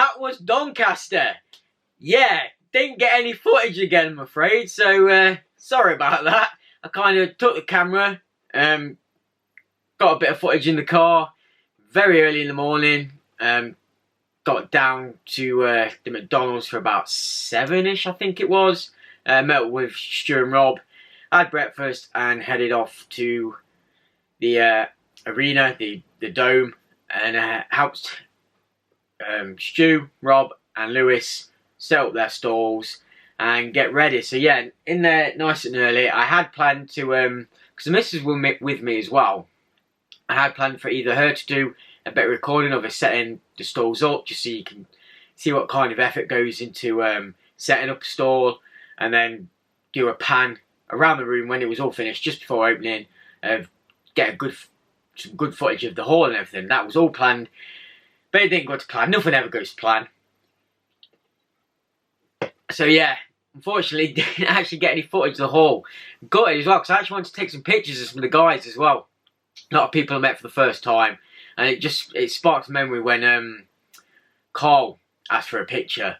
that was Doncaster. Yeah, didn't get any footage again, I'm afraid. So sorry about that. I kind of took the camera, got a bit of footage in the car very early in the morning. Got down to the McDonald's for about 7ish, I think it was. Met up with Stu and Rob, had breakfast, and headed off to the arena, the dome, and helped Stu, Rob, and Lewis set up their stalls and get ready. So yeah, in there nice and early. I had planned to, because the missus will with me as well, I had planned for either her to do a bit of recording of us setting the stalls up, just so you can see what kind of effort goes into setting up a stall, and then do a pan around the room when it was all finished, just before opening, get some good footage of the hall and everything. That was all planned, but it didn't go to plan. Nothing ever goes to plan. So yeah, unfortunately, didn't actually get any footage of the hall. Got it as well, because I actually wanted to take some pictures of some of the guys as well. A lot of people I met for the first time, and it sparked a memory when Carl asked for a picture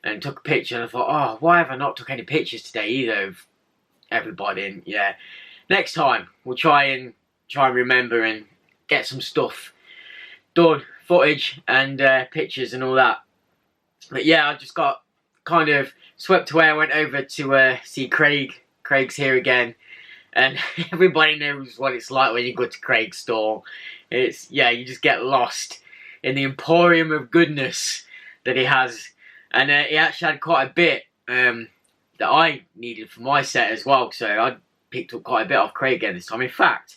and took a picture, and I thought, oh, why have I not took any pictures today either of everybody? And yeah, next time we'll try and remember and get some stuff done, footage and pictures and all that. But yeah, I just got kind of swept away. I went over to see Craig. Craig's here again, and everybody knows what it's like when you go to Craig's store. It's, yeah, you just get lost in the emporium of goodness that he has. And he actually had quite a bit that I needed for my set as well. So I picked up quite a bit off Craig again this time. In fact,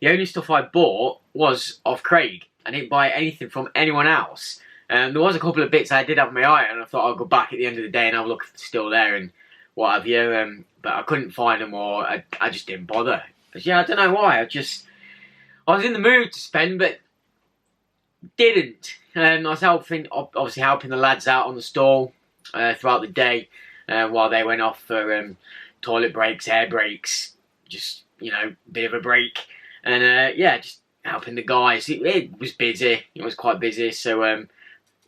the only stuff I bought was off Craig. I didn't buy anything from anyone else. There was a couple of bits I did have my eye on, and I thought I'll go back at the end of the day and have a look if it's still there and what have you. But I couldn't find them, or I just didn't bother. But yeah, I don't know why. I was in the mood to spend, but didn't. I was obviously helping the lads out on the stall throughout the day while they went off for toilet breaks, air breaks, just, you know, bit of a break. And yeah, just helping the guys. It was busy. It was quite busy, so I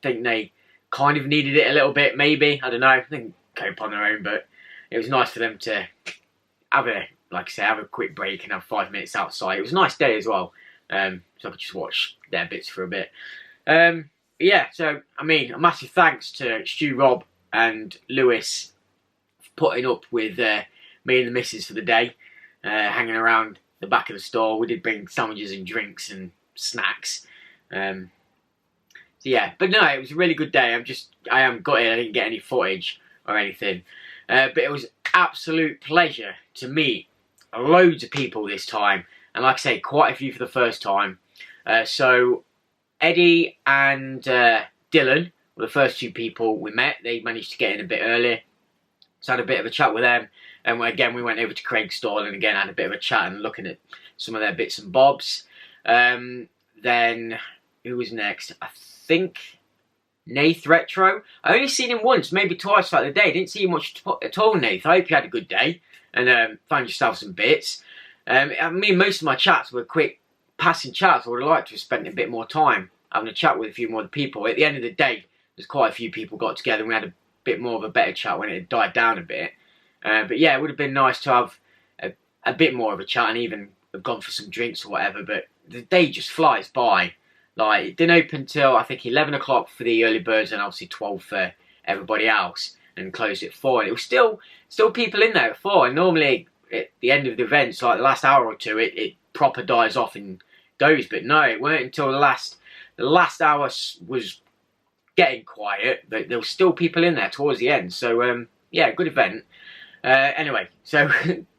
think they kind of needed it a little bit, maybe. I don't know. They can cope on their own, but it was nice for them to have a quick break and have 5 minutes outside. It was a nice day as well, so I could just watch their bits for a bit. Yeah, so, I mean, a massive thanks to Stu, Rob and Lewis for putting up with me and the missus for the day, hanging around the back of the store. We did bring sandwiches and drinks and snacks. So yeah, but no, it was a really good day. I am gutted I didn't get any footage or anything. But it was absolute pleasure to meet loads of people this time. And like I say, quite a few for the first time. So Eddie and Dylan were the first two people we met. They managed to get in a bit earlier. So I had a bit of a chat with them. And again, we went over to Craig's stall and again had a bit of a chat and looking at some of their bits and bobs. Then, who was next? I think Nath Retro. I only seen him once, maybe twice throughout the day. Didn't see you much at all, Nath. I hope you had a good day and found yourself some bits. I mean, most of my chats were quick passing chats. I would have liked to have spent a bit more time having a chat with a few more people. At the end of the day, there's quite a few people got together and we had a bit more of a better chat when it had died down a bit. But yeah, it would have been nice to have a bit more of a chat and even have gone for some drinks or whatever. But the day just flies by. Like, it didn't open till, I think, 11 o'clock for the early birds and obviously 12 for everybody else, and closed at 4. And it was still people in there at 4. And normally at the end of the events, like the last hour or two, it proper dies off and goes. But no, it weren't until the last hour was getting quiet, but there was still people in there towards the end. So yeah, good event. Anyway, so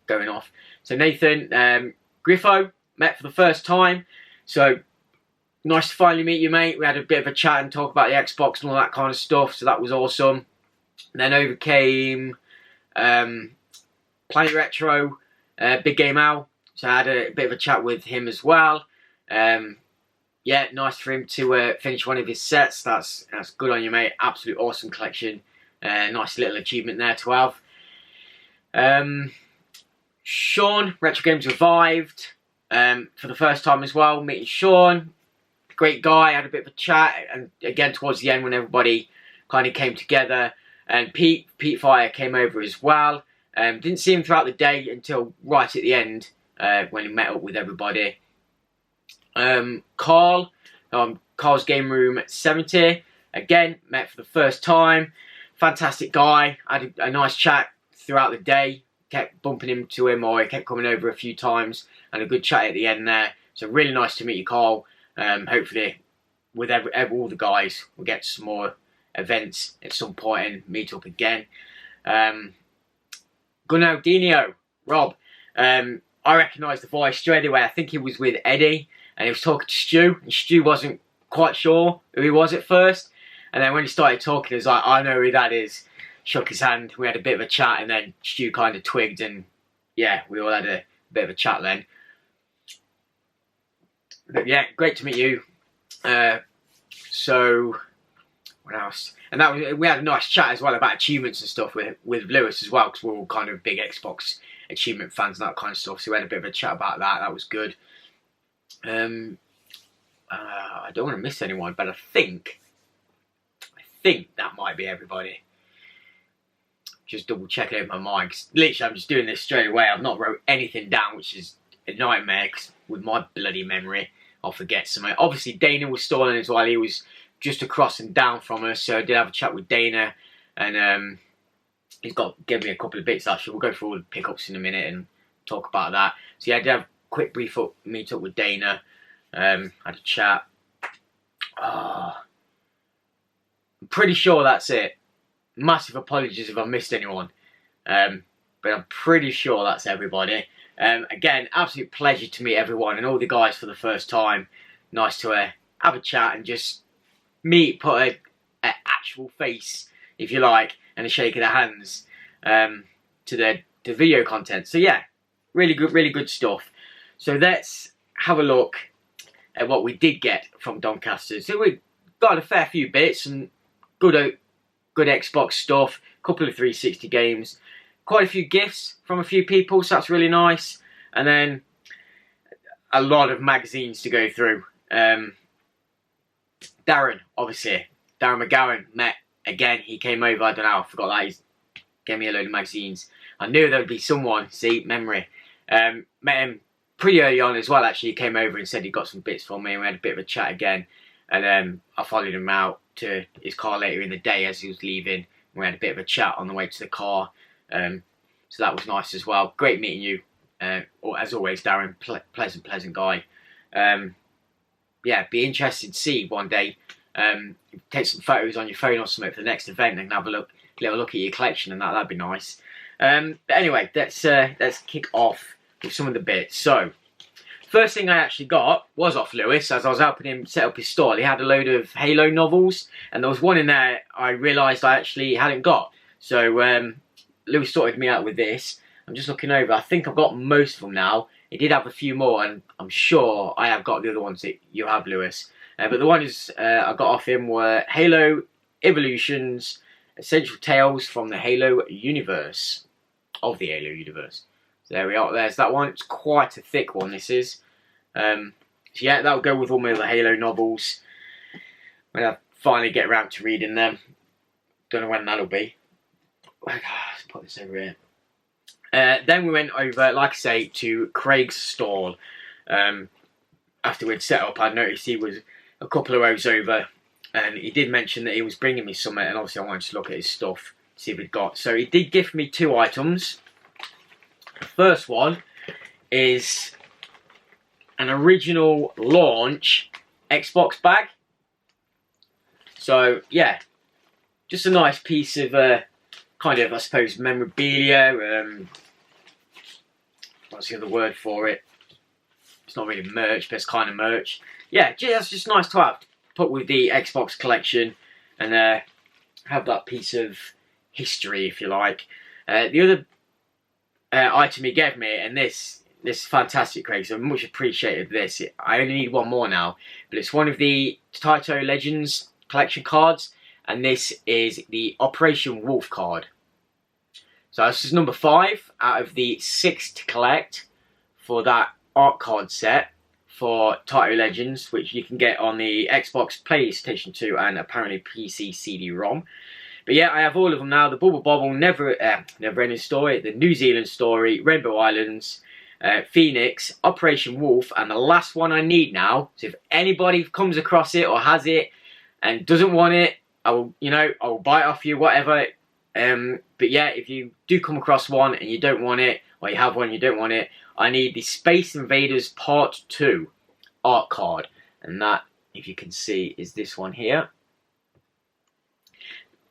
going off. So Nathan, Griffo, met for the first time. So nice to finally meet you, mate. We had a bit of a chat and talk about the Xbox and all that kind of stuff. So that was awesome. And then over came Planet Retro, Big Game Al. So I had a bit of a chat with him as well. Yeah, nice for him to finish one of his sets. That's good on you, mate. Absolute awesome collection. Nice little achievement there to have. Sean, Retro Games Revived, for the first time as well. Meeting Sean, great guy. Had a bit of a chat, and again towards the end when everybody kind of came together, and Pete Fire came over as well. Didn't see him throughout the day until right at the end when he met up with everybody. Carl, Carl's Game Room 70, again met for the first time. Fantastic guy. Had a nice chat throughout the day. Kept bumping into him, or he kept coming over a few times, and a good chat at the end there. So really nice to meet you, Carl. Hopefully, with all the guys, we'll get some more events at some point and meet up again. Gunaldinho, Rob. I recognised the voice straight away. I think he was with Eddie, and he was talking to Stu, and Stu wasn't quite sure who he was at first. And then when he started talking, he was like, I know who that is. Shook his hand, we had a bit of a chat, and then Stu kind of twigged, and yeah, we all had a bit of a chat then. But yeah, great to meet you. So, what else? And that was, we had a nice chat as well about achievements and stuff with Lewis as well, because we're all kind of big Xbox achievement fans and that kind of stuff. So we had a bit of a chat about that. That was good. I don't want to miss anyone, but I think that might be everybody. Just double check it in my mind. Cause literally, I'm just doing this straight away. I've not wrote anything down, which is a nightmare. Cause with my bloody memory, I'll forget something. Obviously, Dana was stalling as well. He was just across and down from us, so I did have a chat with Dana, and he's gave me a couple of bits. Actually, we'll go through all the pickups in a minute and talk about that. So yeah, I did have a quick brief meet up with Dana. Had a chat. I'm pretty sure that's it. Massive apologies if I missed anyone, but I'm pretty sure that's everybody. Again, absolute pleasure to meet everyone and all the guys for the first time. Nice to have a chat and just meet, put an actual face, if you like, and a shake of the hands to the video content. So yeah, really good stuff. So let's have a look at what we did get from Doncaster. So we got a fair few bits and good Xbox stuff, a couple of 360 games, quite a few gifts from a few people, so that's really nice. And then a lot of magazines to go through. Darren, obviously, Darren McGowan met again. He came over, I don't know, I forgot that. He gave me a load of magazines. I knew there would be someone, see, memory. Met him pretty early on as well, actually. He came over and said he got some bits for me, and we had a bit of a chat again. And I followed him out to his car later in the day as he was leaving. We had a bit of a chat on the way to the car. So that was nice as well. Great meeting you. As always, Darren, pleasant guy. Yeah, be interested to see one day. Take some photos on your phone or something for the next event and have a look at your collection, and that'd be nice. But anyway, let's kick off with some of the bits. So, first thing I actually got was off Lewis as I was helping him set up his stall. He had a load of Halo novels, and there was one in there I realised I actually hadn't got. So Lewis sorted me out with this. I'm just looking over. I think I've got most of them now. He did have a few more, and I'm sure I have got the other ones that you have, Lewis. But the ones I got off him were Halo Evolutions, Essential Tales from the Halo Universe. Of the Halo Universe. So there we are. There's that one. It's quite a thick one, this is. So yeah, that'll go with all my other Halo novels when I finally get around to reading them. Don't know when that'll be. Let's put this over here. Then we went over, like I say, to Craig's stall. After we'd set up, I noticed he was a couple of rows over, and he did mention that he was bringing me something, and obviously I wanted to look at his stuff, see what he'd got. So he did gift me 2 items. The first one is an original launch Xbox bag. So yeah, just a nice piece of kind of, I suppose, memorabilia. What's the other word for it? It's not really merch, but it's kind of merch. Yeah, that's just nice to have. Put with the Xbox collection and have that piece of history, if you like. The other item he gave me, and this is fantastic, Craig, so much appreciated this. I only need one more now, but it's one of the Taito Legends collection cards, and this is the Operation Wolf card. So this is number 5 out of the 6 to collect for that art card set. for Title Legends, which you can get on the Xbox, PlayStation 2, and apparently PC CD-ROM. But yeah, I have all of them now. The Bubble Bobble, Never Ending Story, the New Zealand Story, Rainbow Islands, Phoenix, Operation Wolf, and the last one I need now. So if anybody comes across it or has it and doesn't want it, I will, I will buy it off you, whatever. But yeah, if you do come across one and you don't want it, or you have one and you don't want it, I need the Space Invaders Part 2 art card. And that, if you can see, is this one here.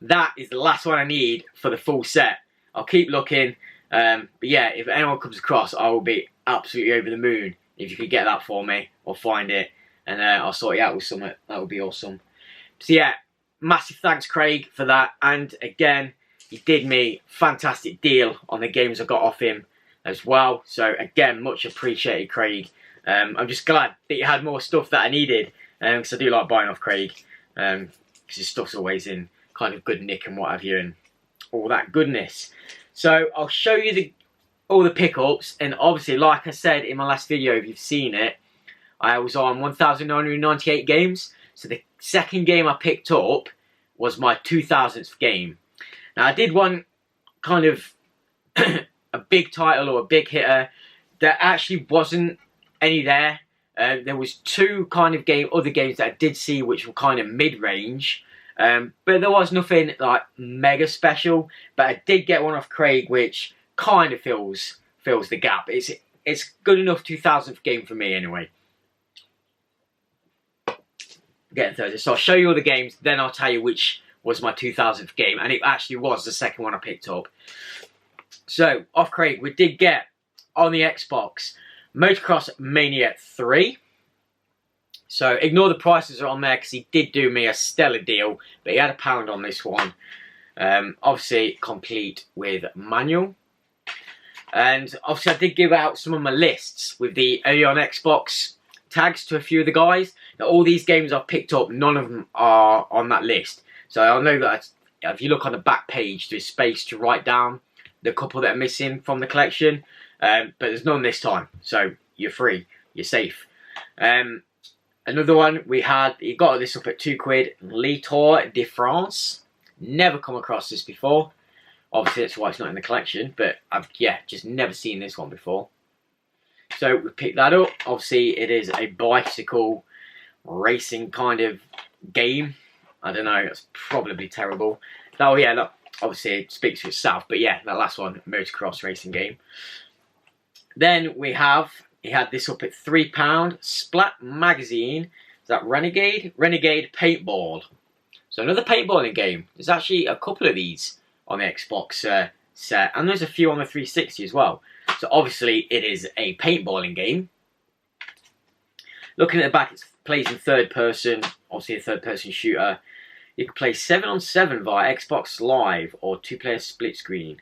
That is the last one I need for the full set. I'll keep looking. But yeah, if anyone comes across, I will be absolutely over the moon if you could get that for me or find it. And I'll sort you out with something. That would be awesome. So yeah, massive thanks, Craig, for that. And again, he did me a fantastic deal on the games I got off him as well. So again, much appreciated, Craig. I'm just glad that you had more stuff that I needed. Because I do like buying off Craig. Because his stuff's always in kind of good nick and what have you. And all that goodness. So I'll show you all the pickups. And obviously, like I said in my last video, if you've seen it, I was on 1,998 games. So the second game I picked up was my 2,000th game. Now I did one kind of a big title or a big hitter. There actually wasn't any there. There was two kind of other games that I did see which were kind of mid-range. But there was nothing like mega special. But I did get one off Craig which kind of fills the gap. It's good enough 2,000th game for me anyway. Getting Thursday. So I'll show you all the games, then I'll tell you which was my 2,000th game. And it actually was the second one I picked up. So, off Craig, we did get on the Xbox Motocross Mania 3. So, ignore the prices are on there because he did do me a stellar deal. But he had £1 on this one. Obviously, complete with manual. And obviously, I did give out some of my lists with the early on Xbox tags to a few of the guys. Now, all these games I've picked up, none of them are on that list. So I know that if you look on the back page, there's space to write down the couple that are missing from the collection. But there's none this time. So you're free. You're safe. Another one we had, you got this up at £2. Le Tour de France. Never come across this before. Obviously that's why it's not in the collection. But I've, just never seen this one before. So we picked that up. Obviously it is a bicycle racing kind of game. I don't know, that's probably terrible. Oh yeah, look, obviously it speaks for itself, but yeah, that last one, motocross racing game. Then he had this up at £3, Splat Magazine. Is that Renegade? Renegade Paintball. So another paintballing game. There's actually a couple of these on the Xbox set, and there's a few on the 360 as well. So obviously it is a paintballing game. Looking at the back, it plays in third person, obviously a third person shooter. You can play 7-on-7 via Xbox Live or 2-player split screen.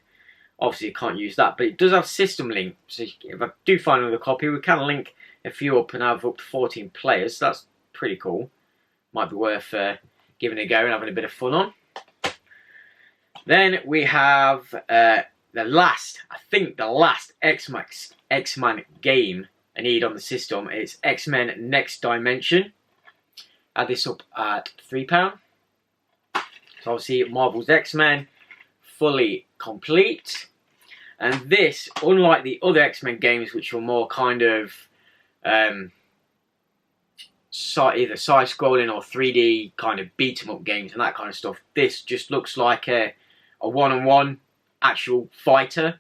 Obviously you can't use that, but it does have system link. So if I do find another copy, we can link a few up and have up to 14 players. So that's pretty cool. Might be worth giving it a go and having a bit of fun on. Then we have the last X-Men game I need on the system. It's X-Men Next Dimension. Add this up at £3. So obviously Marvel's X-Men, fully complete. And this, unlike the other X-Men games which were more kind of either side-scrolling or 3D kind of beat-em-up games and that kind of stuff, this just looks like a one-on-one actual fighter.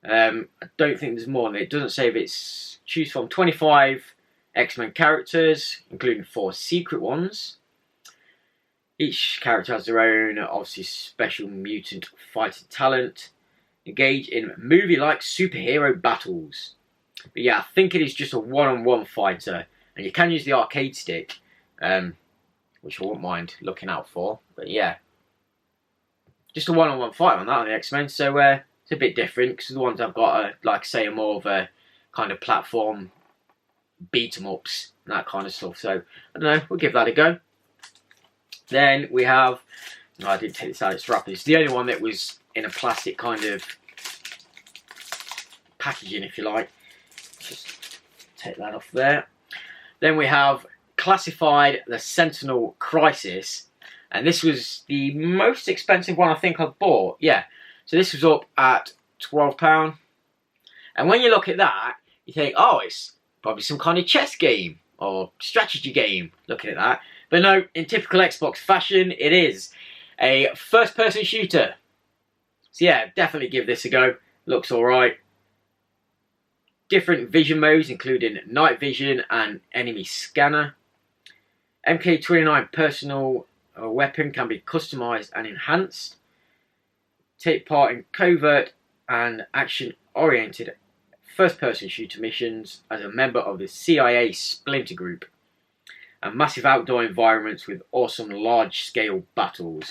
I don't think there's more than it. It doesn't say if it's choose from 25 X-Men characters, including 4 secret ones. Each character has their own, obviously, special mutant fighting talent. Engage in movie-like superhero battles. But yeah, I think it is just a one-on-one fighter. And you can use the arcade stick, which I wouldn't mind looking out for. But yeah, just a one-on-one fight on that on the X-Men. So it's a bit different because the ones I've got are, like say, more of a kind of platform beat-em-ups and that kind of stuff. So I don't know, we'll give that a go. Then we have, no, I didn't take this out, it's wrapping. It's the only one that was in a plastic kind of packaging, if you like. Just take that off there. Then we have Classified the Sentinel Crisis, and this was the most expensive one I think I've bought. Yeah, so this was up at £12. And when you look at that, you think, oh, it's probably some kind of chess game or strategy game, looking at that. But no, in typical Xbox fashion, it is a first-person shooter. So yeah, definitely give this a go. Looks alright. Different vision modes, including night vision and enemy scanner. MK29 personal weapon can be customized and enhanced. Take part in covert and action-oriented first-person shooter missions as a member of the CIA Splinter Group. And massive outdoor environments with awesome large-scale battles.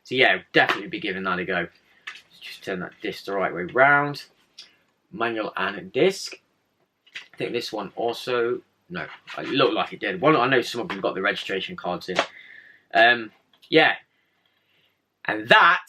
So yeah, definitely be giving that a go. Let's just turn that disc the right way round. Manual and disc. I think this one also... No, it looked like it did. One, I know some of them got the registration cards in. Yeah. And that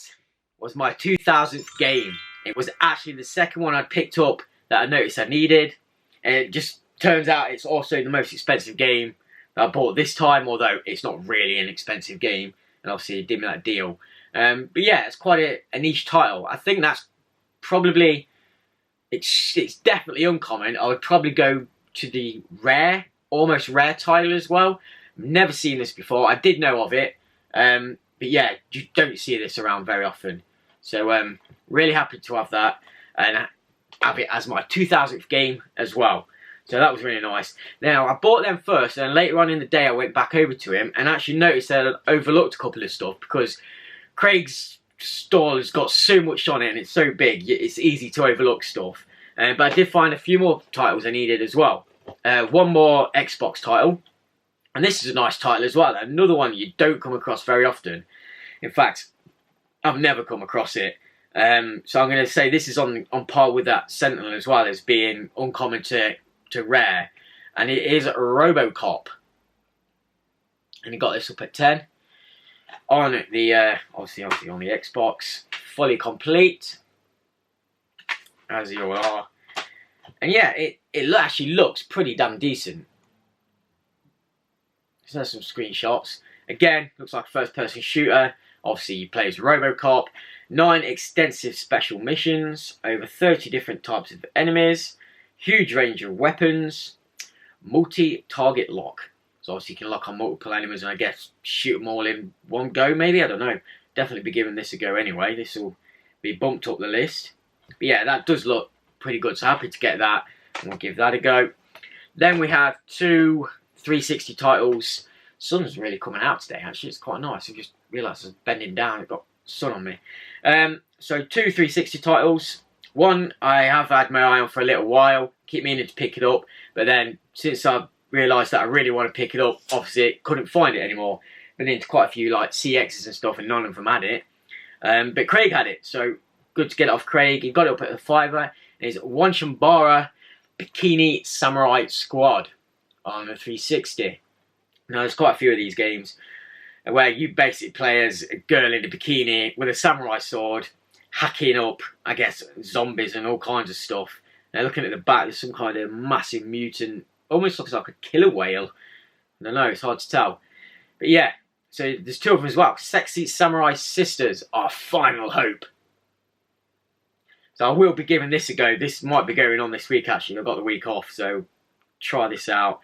was my 2000th game. It was actually the second one I picked up that I noticed I needed. And it just turns out it's also the most expensive game that I bought this time, although it's not really an expensive game. And obviously it did me that deal. But yeah, it's quite a niche title. I think that's probably... It's definitely uncommon. I would probably go to the rare, almost rare title as well. Never seen this before. I did know of it, but yeah, you don't see this around very often. So really happy to have that and have it as my 2000th game as well. So that was really nice. Now I bought them first, and later on in the day I went back over to him and actually noticed that I'd overlooked a couple of stuff because Craig's stall has got so much on it and it's so big, it's easy to overlook stuff. But I did find a few more titles I needed as well. One more Xbox title, and this is a nice title as well. Another one you don't come across very often. In fact, I've never come across it. So I'm going to say this is on par with that Sentinel as well as being uncommon to rare, and it is RoboCop. And you got this up at 10 on the obviously on the Xbox, fully complete. As you all are. And yeah, it actually looks pretty damn decent. So there's some screenshots. Again, looks like a first-person shooter. Obviously, you play as RoboCop. 9 extensive special missions. Over 30 different types of enemies. Huge range of weapons. Multi-target lock. So obviously you can lock on multiple enemies and I guess shoot them all in one go, maybe? I don't know. Definitely be giving this a go anyway. This will be bumped up the list. But yeah, that does look pretty good, so happy to get that, and we'll give that a go. Then we have 2 360 titles. Sun's really coming out today, actually, it's quite nice. I just realised I was bending down, I've got sun on me. So 2 360 titles. One I have had my eye on for a little while, keep meaning to pick it up, but then since I've realised that I really want to pick it up, obviously couldn't find it anymore. Been into quite a few like CXs and stuff, and none of them had it. But Craig had it, so good to get it off Craig. He got it up at a $5. It's Wanchambara Bikini Samurai Squad on the 360. Now there's quite a few of these games where you basically play as a girl in a bikini with a samurai sword, hacking up, I guess, zombies and all kinds of stuff. Now looking at the back, there's some kind of massive mutant, almost looks like a killer whale. I don't know, it's hard to tell. But yeah, so there's 2 of them as well. Sexy Samurai Sisters, Our Final Hope. So I will be giving this a go. This might be going on this week actually. I've got the week off, so try this out.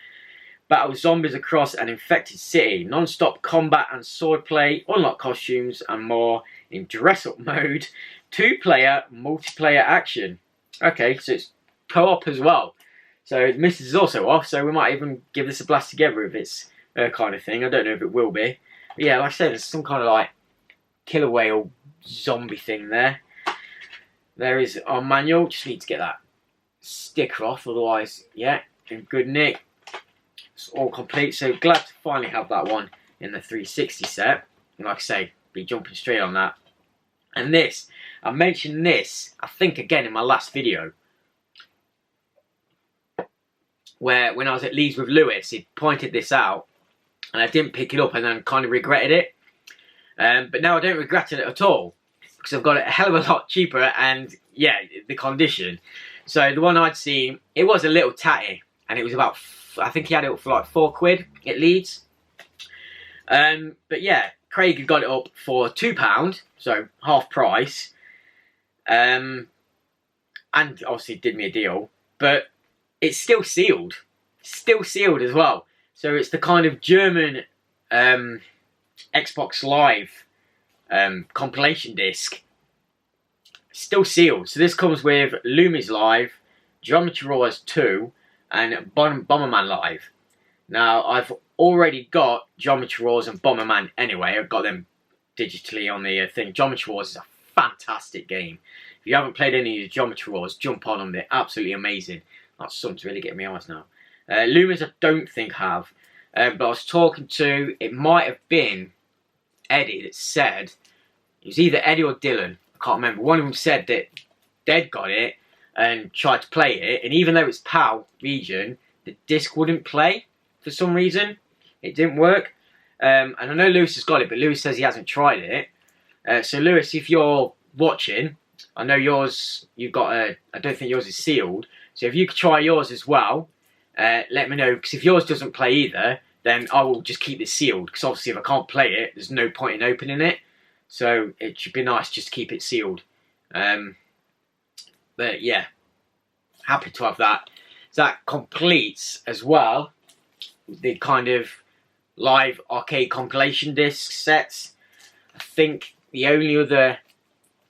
Battle zombies across an infected city. Non-stop combat and swordplay. Unlock costumes and more in dress-up mode. 2-player multiplayer action. Okay, so it's co-op as well. So the missus is also off, so we might even give this a blast together if it's her kind of thing. I don't know if it will be. But yeah, like I said, there's some kind of like killer whale zombie thing there. There is our manual. Just need to get that sticker off, otherwise, yeah, in good nick. It's all complete. So glad to finally have that one in the 360 set. And like I say, be jumping straight on that. And this, I mentioned this, I think again in my last video, where when I was at Leeds with Lewis, he pointed this out, and I didn't pick it up, and then kind of regretted it. But now I don't regret it at all, because I've got it a hell of a lot cheaper, and yeah, the condition. So the one I'd seen, it was a little tatty, and it was about I think he had it up for like £4 at Leeds. But yeah, Craig had got it up for £2, so half price. And obviously did me a deal, but it's still sealed. Still sealed as well. So it's the kind of German Xbox Live compilation disc. Still sealed. So this comes with Loomis Live, Geometry Wars 2, and Bomberman Live. Now, I've already got Geometry Wars and Bomberman anyway. I've got them digitally on the thing. Geometry Wars is a fantastic game. If you haven't played any of the Geometry Wars, jump on them. They're absolutely amazing. That's something to really get me eyes now. Loomis I don't think have. But I was talking to, it might have been Eddie that said, it was either Eddie or Dylan, I can't remember. One of them said that they'd got it and tried to play it, and even though it's PAL region, the disc wouldn't play for some reason. It didn't work. And I know Lewis has got it, but Lewis says he hasn't tried it. So Lewis, if you're watching, I know yours, you've got a, I don't think yours is sealed, so if you could try yours as well, let me know, because if yours doesn't play either, then I will just keep it sealed, because obviously if I can't play it, there's no point in opening it, so it should be nice just to keep it sealed. But yeah, happy to have that. So that completes as well the kind of live arcade compilation disc sets. I think the only other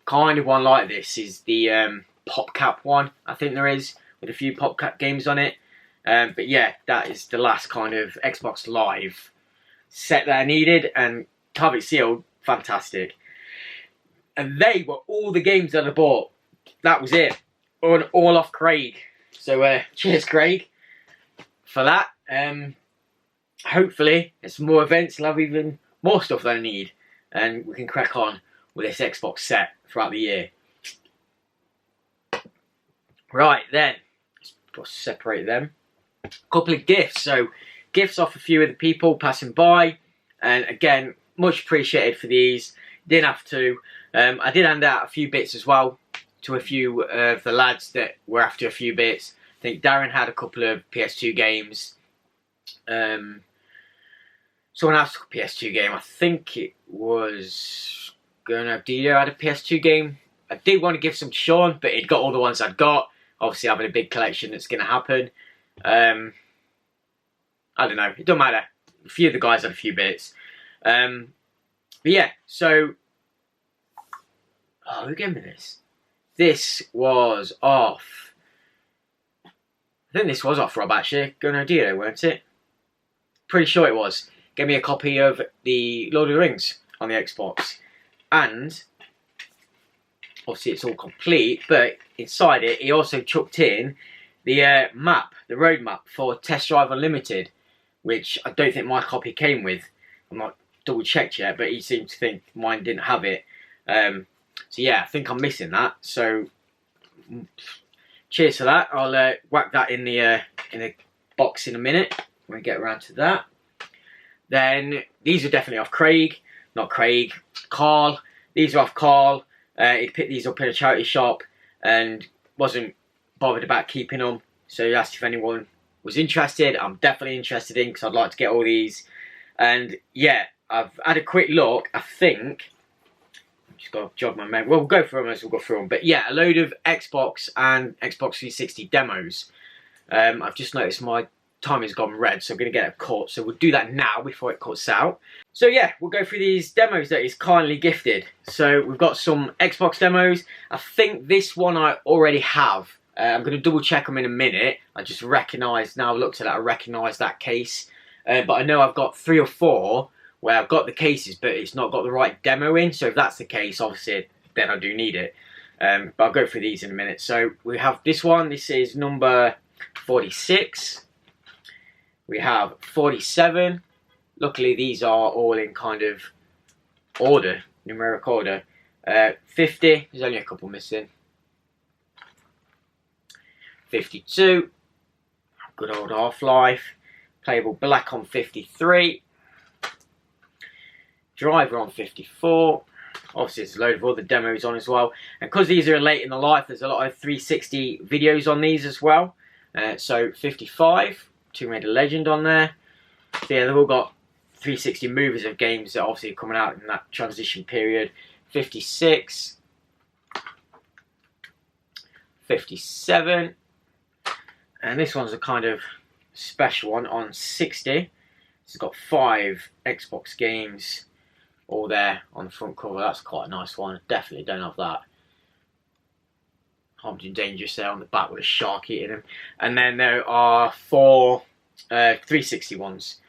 kind of one like this is the PopCap one, I think there is, with a few PopCap games on it. But yeah, that is the last kind of Xbox Live set that I needed, and to have it sealed, fantastic. And they were all the games that I bought. That was it. All off Craig. So cheers Craig for that. Hopefully at some more events I'll have even more stuff that I need, and we can crack on with this Xbox set throughout the year. Right then, let's just separate them. A couple of gifts. So gifts off a few of the people passing by, and again, much appreciated for these. Didn't have to. I did hand out a few bits as well to a few of the lads that were after a few bits. I think Darren had a couple of PS2 games. Someone else took a PS2 game. I think it was Dido had a PS2 game. I did want to give some to Sean, but he'd got all the ones I'd got. Obviously having a big collection, that's going to happen. I don't know, it don't matter. A few of the guys had a few bits. But yeah, so who gave me this? This was off, I think this was off Rob actually, Dido, weren't it? Pretty sure it was. Gave me a copy of the Lord of the Rings on the Xbox, and obviously it's all complete, but inside it he also chucked in the map, the road map for Test Drive Unlimited, which I don't think my copy came with. I'm not double checked yet, but he seemed to think mine didn't have it. So yeah, I think I'm missing that. So cheers for that. I'll whack that in the box in a minute when we get around to that. Then these are definitely off Craig, not Craig, Carl. These are off Carl. He picked these up in a charity shop and wasn't bothered about keeping them. So he asked if anyone was interested. I'm definitely interested in, because I'd like to get all these. And yeah, I've had a quick look. I think, just got to jog my memory. Well, we'll go through them as we'll go through them. But yeah, a load of Xbox and Xbox 360 demos. I've just noticed my time has gone red, so I'm going to get it cut. So we'll do that now before it cuts out. So yeah, we'll go through these demos that he's kindly gifted. So we've got some Xbox demos. I think this one I already have. I'm going to double check them in a minute. I just recognise, now I've looked at it, I recognise that case. But I know I've got 3 or 4 where I've got the cases, but it's not got the right demo in. So if that's the case, obviously, then I do need it. But I'll go through these in a minute. So we have this one. This is number 46. We have 47. Luckily, these are all in kind of order, numeric order. 50, there's only a couple missing. 52, good old Half-Life. Playable Black on 53. Driver on 54. Obviously, there's a load of other demos on as well. And because these are late in the life, there's a lot of 360 videos on these as well. So 55. Tomb Raider Legend on there. So yeah, they've all got 360 movies of games that obviously are coming out in that transition period. 56, 57, and this one's a kind of special one on 60. It's got 5 Xbox games all there on the front cover. That's quite a nice one. Definitely don't have that. Armed and Dangerous there on the back with a shark eating him. And then there are 4 360 ones.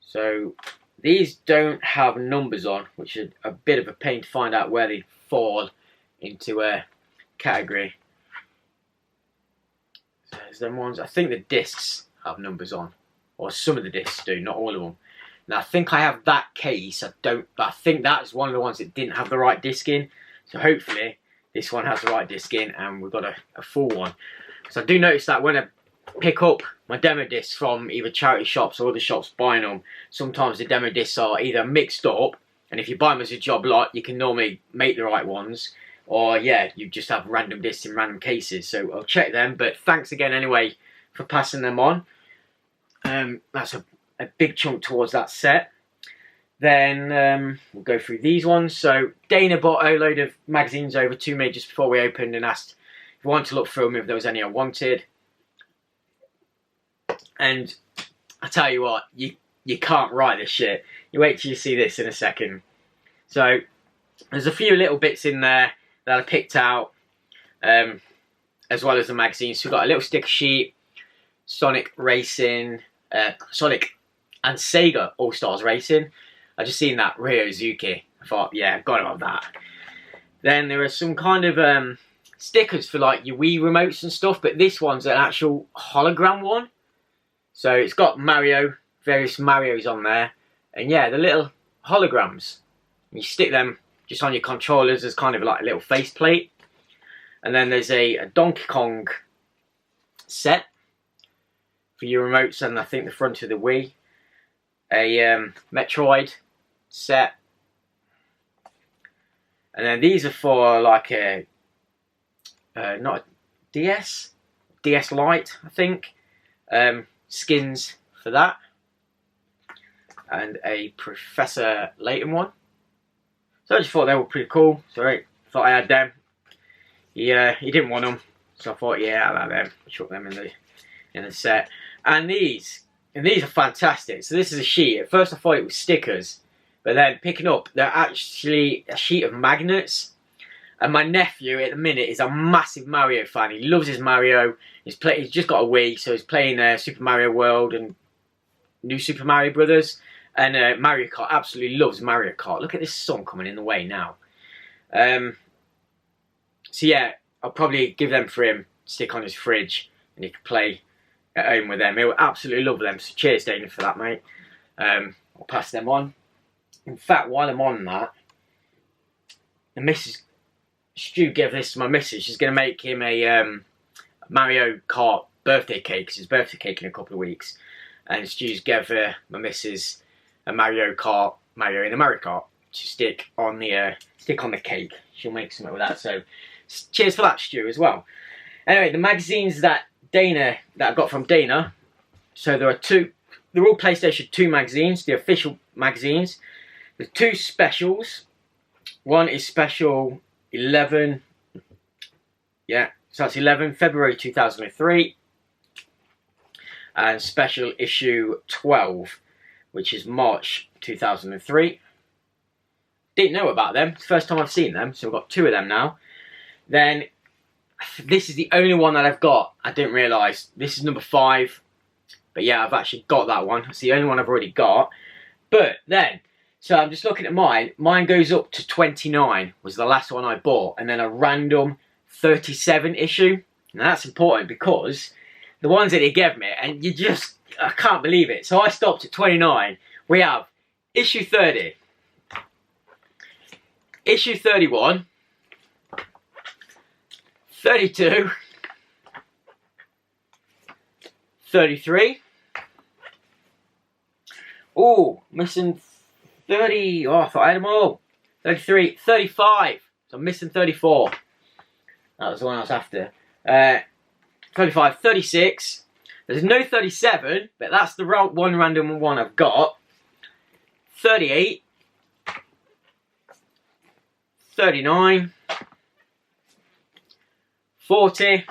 So these don't have numbers on, which is a bit of a pain to find out where they fall into a category. So there's them ones. I think the discs have numbers on, or some of the discs do, not all of them. Now I think I have that case. But I think that's one of the ones that didn't have the right disc in. So hopefully this one has the right disc in, and we've got a full one. So I do notice that when I pick up my demo discs from either charity shops or other shops buying them, sometimes the demo discs are either mixed up, and if you buy them as a job lot, you can normally make the right ones, or yeah, you just have random discs in random cases. So I'll check them, but thanks again anyway for passing them on. That's a big chunk towards that set. Then we'll go through these ones. So Dana bought a load of magazines over to me just before we opened and asked if I wanted to look through them, if there was any I wanted. And I tell you what, you can't write this shit. You wait till you see this in a second. So there's a few little bits in there that I picked out, as well as the magazines. So we've got a little sticker sheet, Sonic Racing, Sonic and Sega All-Stars Racing. I just seen that Ryozuki. I thought, yeah, I've got to have that. Then there are some kind of stickers for like your Wii remotes and stuff, but this one's an actual hologram one. So it's got Mario, various Marios on there, and yeah, the little holograms. You stick them just on your controllers as kind of like a little faceplate. And then there's a Donkey Kong set for your remotes, and I think the front of the Wii. A Metroid set, and then these are for like a not a DS Lite, I think, skins for that, and a Professor Layton one. So I just thought they were pretty cool, so I thought I had them. He didn't want them, so I thought, yeah, I'll have them. Chuck them in the set. And these are fantastic. So this is a sheet. At first I thought it was stickers, but then picking up, they're actually a sheet of magnets. And my nephew at the minute is a massive Mario fan. He loves his Mario. He's just got a Wii, so he's playing Super Mario World and New Super Mario Brothers. And Mario Kart, absolutely loves Mario Kart. Look at this sun coming in the way now. So yeah, I'll probably give them for him, stick on his fridge, and he can play at home with them. He'll absolutely love them. So cheers, Dana, for that, mate. I'll pass them on. In fact, while I'm on that, the Mrs. Stu gave this to my missus. She's going to make him a Mario Kart birthday cake. It's his birthday cake in a couple of weeks. And Stu's gave my missus a Mario Kart, Mario in a Mario Kart, to stick on the cake. She'll make something with that. So cheers for that, Stu, as well. Anyway, the magazines that I got from Dana. So there are two. They're all PlayStation 2 magazines, the official magazines. There's 2 specials. One is special 11. Yeah, so that's 11, February 2003. And special issue 12, which is March 2003. Didn't know about them. It's the first time I've seen them, so we've got 2 of them now. Then this is the only one that I've got. I didn't realise. This is number 5. But yeah, I've actually got that one. It's the only one I've already got. But then, so I'm just looking at mine. Mine goes up to 29, was the last one I bought. And then a random 37 issue. Now that's important because the ones that he gave me, and I can't believe it. So I stopped at 29. We have issue 30. Issue 31. 32. 33. Oh, missing 30. Oh, I thought I had them all. 33. 35. So I'm missing 34. That was the one I was after. 35. 36. There's no 37, but that's the one random one I've got. 38, 39, 40,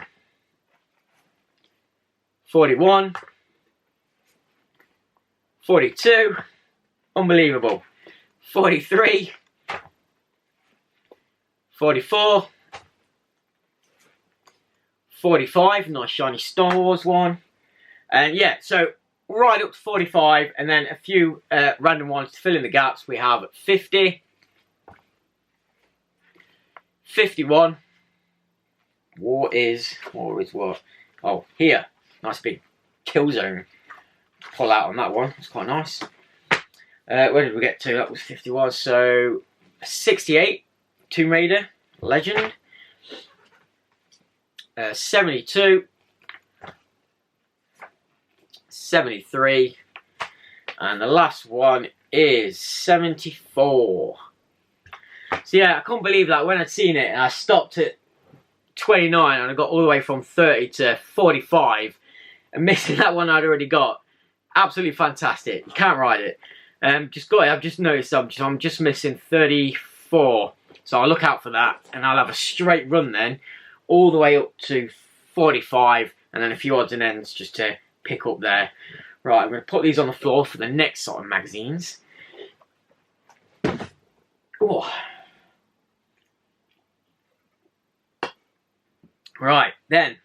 41, 42, unbelievable, 43, 44, 45, nice shiny Star Wars one, and yeah, so right up to 45, and then a few random ones to fill in the gaps. We have 50, 51, what is what? Oh, here, nice big kill zone pull out on that one, it's quite nice. Where did we get to? That was 51, so 68, Tomb Raider, Legend. 72, 73, and the last one is 74. So yeah, I couldn't believe that when I'd seen it, and I stopped at 29 and I got all the way from 30 to 45 and missing that one I'd already got. Absolutely fantastic. You can't ride it. Just got it. I've just noticed I'm just missing 34. So I'll look out for that, and I'll have a straight run then all the way up to 45, and then a few odds and ends just to pick up there. Right, I'm going to put these on the floor for the next sort of magazines. Oh. Right, then,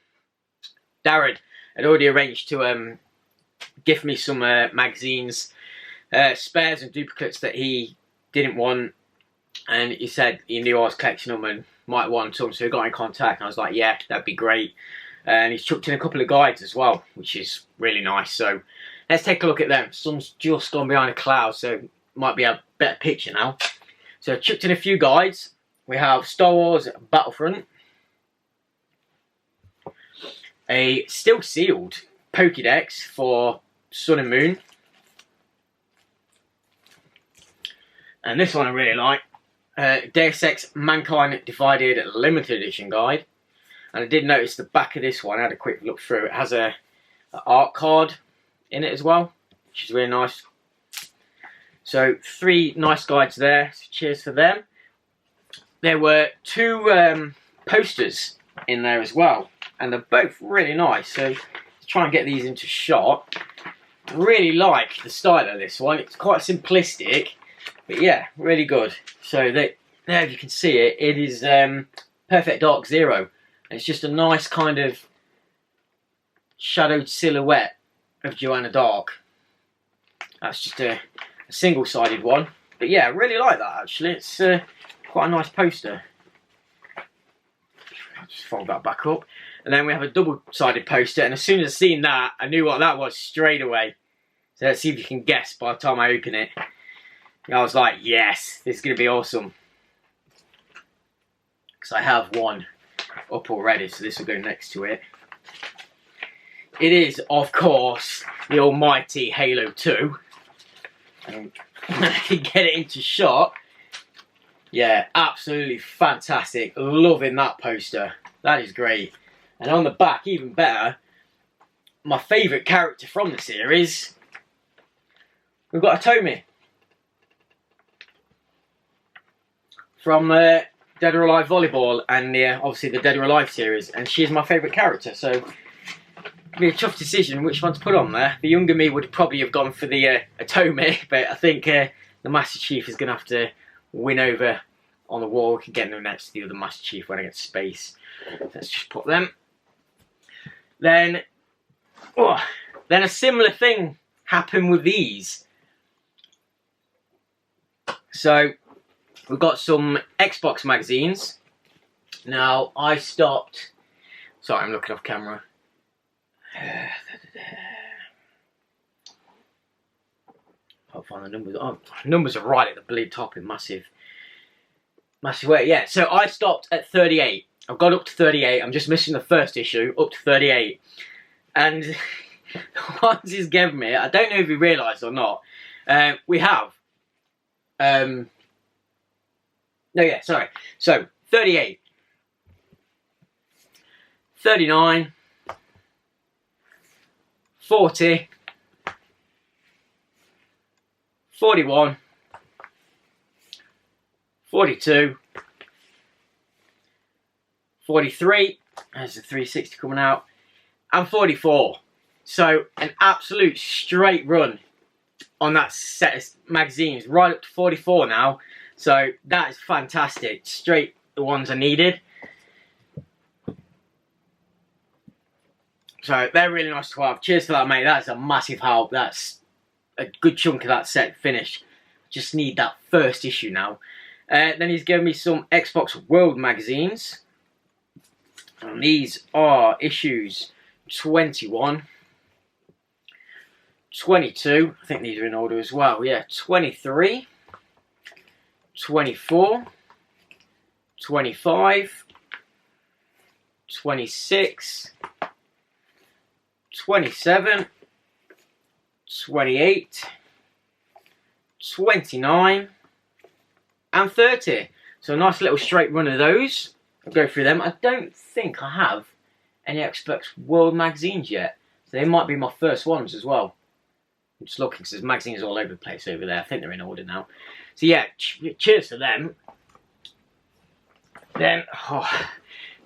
Darren had already arranged to gift me some magazines, spares and duplicates that he didn't want, and he said he knew I was collecting them and might want some, so he got in contact, and I was like, yeah, that'd be great. And he's chucked in a couple of guides as well, which is really nice. So let's take a look at them. Sun's just gone behind a cloud, so it might be a better picture now. So I chucked in a few guides. We have Star Wars Battlefront, a still sealed Pokédex for Sun and Moon, and this one I really like. Deus Ex Mankind Divided Limited Edition Guide. And I did notice the back of this one, I had a quick look through, it has an art card in it as well, which is really nice. So 3 nice guides there, so cheers for them. There were 2 posters in there as well, and they're both really nice, so let's try and get these into shot. I really like the style of this one, it's quite simplistic, but yeah, really good. So there, if you can see it, it is Perfect Dark Zero. And it's just a nice kind of shadowed silhouette of Joanna Dark. That's just a single-sided one. But yeah, I really like that actually. It's quite a nice poster. I'll just fold that back up. And then we have a double-sided poster, and as soon as I seen that, I knew what that was straight away. So let's see if you can guess by the time I open it. I was like, yes, this is going to be awesome. Because I have one up already, so this will go next to it. It is, of course, the almighty Halo 2. And I can get it into shot. Yeah, absolutely fantastic. Loving that poster. That is great. And on the back, even better, my favourite character from the series, we've got a Tommy. From Dead or Alive Volleyball and obviously the Dead or Alive series, and she's my favourite character, so it'd be a tough decision which one to put on there. The younger me would probably have gone for the Atome, but I think the Master Chief is going to have to win over on the wall. We can get them next to the other Master Chief when I get space. Let's just put them. Then a similar thing happened with these. So we've got some Xbox magazines. Now, I stopped... Sorry, I'm looking off camera. I'll find the numbers. Oh, numbers are right at the bleed top in massive way. Yeah, so I stopped at 38. I've got up to 38. I'm just missing the first issue, up to 38. And the ones he's given me, I don't know if you realise or not, we have... No, yeah, sorry. So, 38, 39, 40, 41, 42, 43, there's the 360 coming out, and 44. So an absolute straight run on that set of magazines, right up to 44 now. So that is fantastic. Straight the ones I needed. So they're really nice to have. Cheers for that, mate. That's a massive help. That's a good chunk of that set finished. Just need that first issue now. Then he's given me some Xbox World magazines. And these are issues 21, 22, I think these are in order as well, yeah, 23, 24, 25, 26, 27, 28, 29, and 30. So a nice little straight run of those. I'll go through them. I don't think I have any Xbox World magazines yet, so they might be my first ones as well. I'm just looking because there's magazines all over the place over there. I think they're in order now. So yeah, cheers to them. Then, I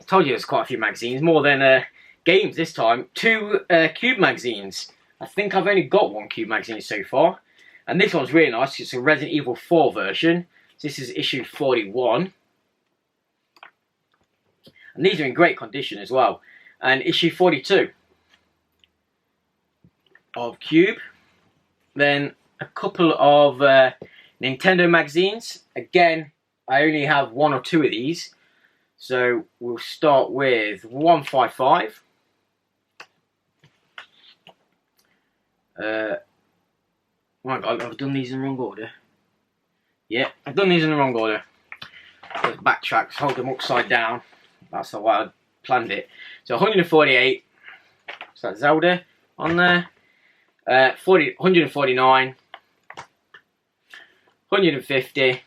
told you there's quite a few magazines, more than games this time. 2 Cube magazines. I think I've only got 1 Cube magazine so far. And this one's really nice. It's a Resident Evil 4 version. So this is issue 41. And these are in great condition as well. And issue 42 of Cube. Then a couple of Nintendo magazines. Again, I only have 1 or 2 of these. So we'll start with 155. Oh my god, I've done these in the wrong order. Yeah, I've done these in the wrong order. Let's backtrack, hold them upside down. That's the way I planned it. So 148. So that's Zelda on there. 149. 150.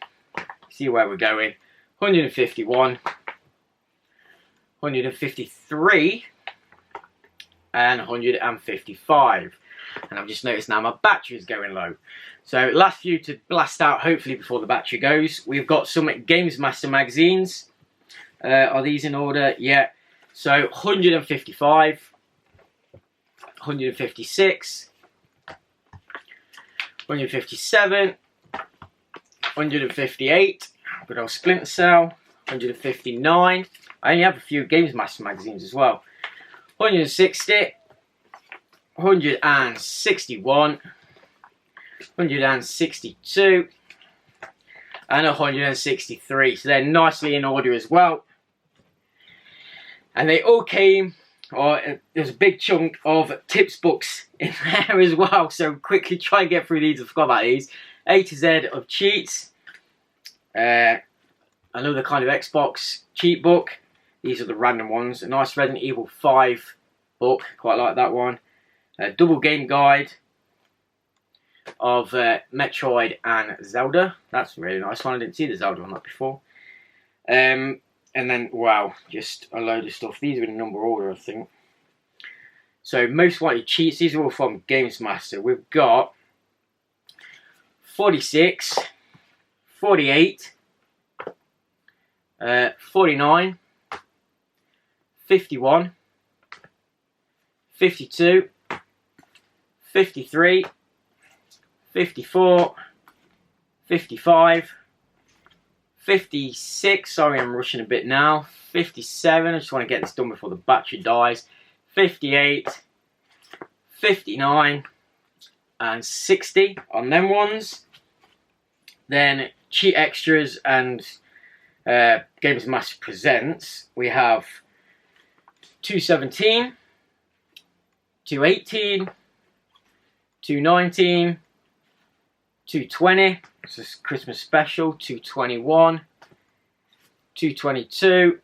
See where we're going. 151. 153. And 155. And I've just noticed now my battery is going low. So last few to blast out hopefully before the battery goes. We've got some Games Master magazines. Are these in order? Yeah. So 155. 156. 157. 158. Good old Splinter Cell. 159. I only have a few Games Master magazines as well. 160. 161, 162, and 163. So they're nicely in order as well. And they all came, or there's a big chunk of tips books in there as well. So quickly try and get through these. I forgot about these. A to Z of cheats. Another kind of Xbox cheat book. These are the random ones. A nice Resident Evil 5 book. Quite like that one. A double game guide of Metroid and Zelda. That's a really nice one. I didn't see the Zelda on that before. And then, wow, just a load of stuff. These are in number order, I think. So, most likely cheats. These are all from Games Master. We've got 46, 48, 49, 51, 52, 53, 54, 55, 56, sorry I'm rushing a bit now, 57, I just want to get this done before the battery dies, 58, 59, and 60 on them ones. Then cheat extras and Games Master Presents, we have 217, 218, 219, 220, this is Christmas special, 221, 222,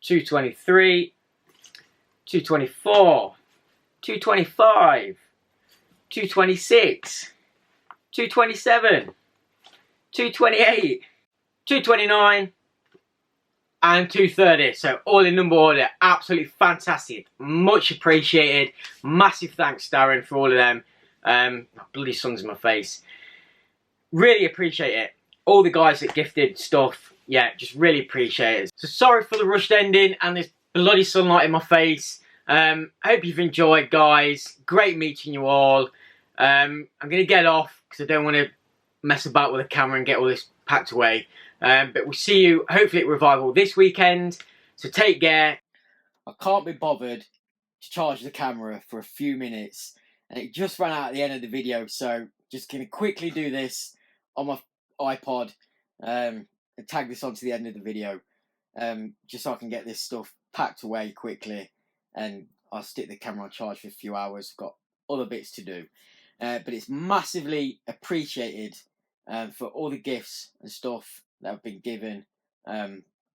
223, 224, 225, 226, 227, 228, 229, and 230. So all in number order. Absolutely fantastic. Much appreciated. Massive thanks, Darren, for all of them. Bloody sun's in my face. Really appreciate it. All the guys that gifted stuff, yeah, just really appreciate it. So sorry for the rushed ending and this bloody sunlight in my face. I hope you've enjoyed, guys. Great meeting you all. I'm going to get off because I don't want to mess about with the camera and get all this packed away. But we'll see you, hopefully, at Revival this weekend. So take care. I can't be bothered to charge the camera for a few minutes. And it just ran out at the end of the video. So just going to quickly do this on my iPod. And tag this onto the end of the video. Just so I can get this stuff packed away quickly. And I'll stick the camera on charge for a few hours. I've got other bits to do. But it's massively appreciated for all the gifts and stuff that have been given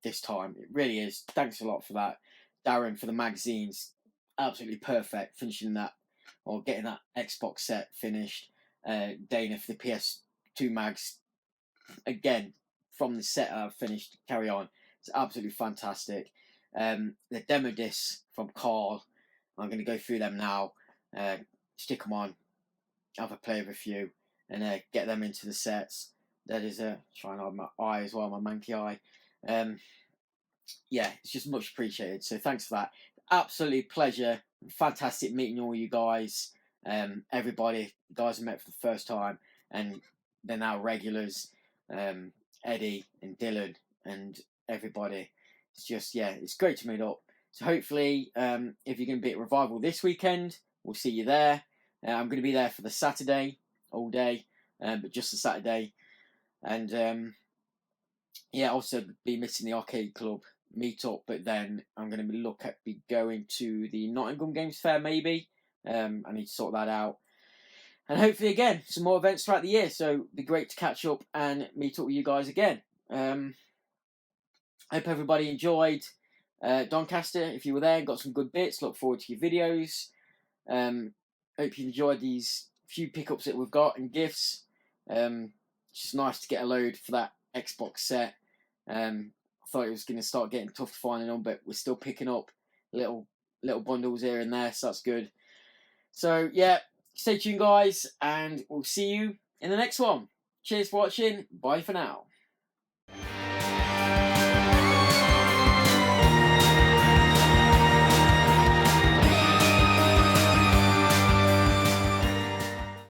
this time. It really is. Thanks a lot for that. Darren for the magazines. Absolutely perfect. Finishing that, or getting that Xbox set finished. Dana for the PS2 mags. Again, from the set I've finished, carry on. It's absolutely fantastic. The demo discs from Carl. I'm going to go through them now. Stick them on. Have a play with a few. And get them into the sets. That is trying to hide my eye as well, my manky eye. Yeah, it's just much appreciated. So thanks for that. Absolutely pleasure. Fantastic meeting all you guys. Everybody, the guys I met for the first time, and they're now regulars. Eddie and Dylan and everybody. It's just, yeah, it's great to meet up. So hopefully, if you're going to be at Revival this weekend, we'll see you there. I'm going to be there for the Saturday all day, but just the Saturday. And yeah, also be missing the arcade club meetup, but then I'm going to be going to the Nottingham Games Fair maybe. I need to sort that out. And hopefully again, some more events throughout the year. So it'd be great to catch up and meet up with you guys again. I hope everybody enjoyed Doncaster. If you were there and got some good bits, look forward to your videos. Hope you enjoyed these few pickups that we've got and gifts. It's just nice to get a load for that Xbox set. I thought it was going to start getting tough to find them, but we're still picking up little bundles here and there, so that's good. So yeah, stay tuned, guys, and we'll see you in the next one. Cheers for watching. Bye for now.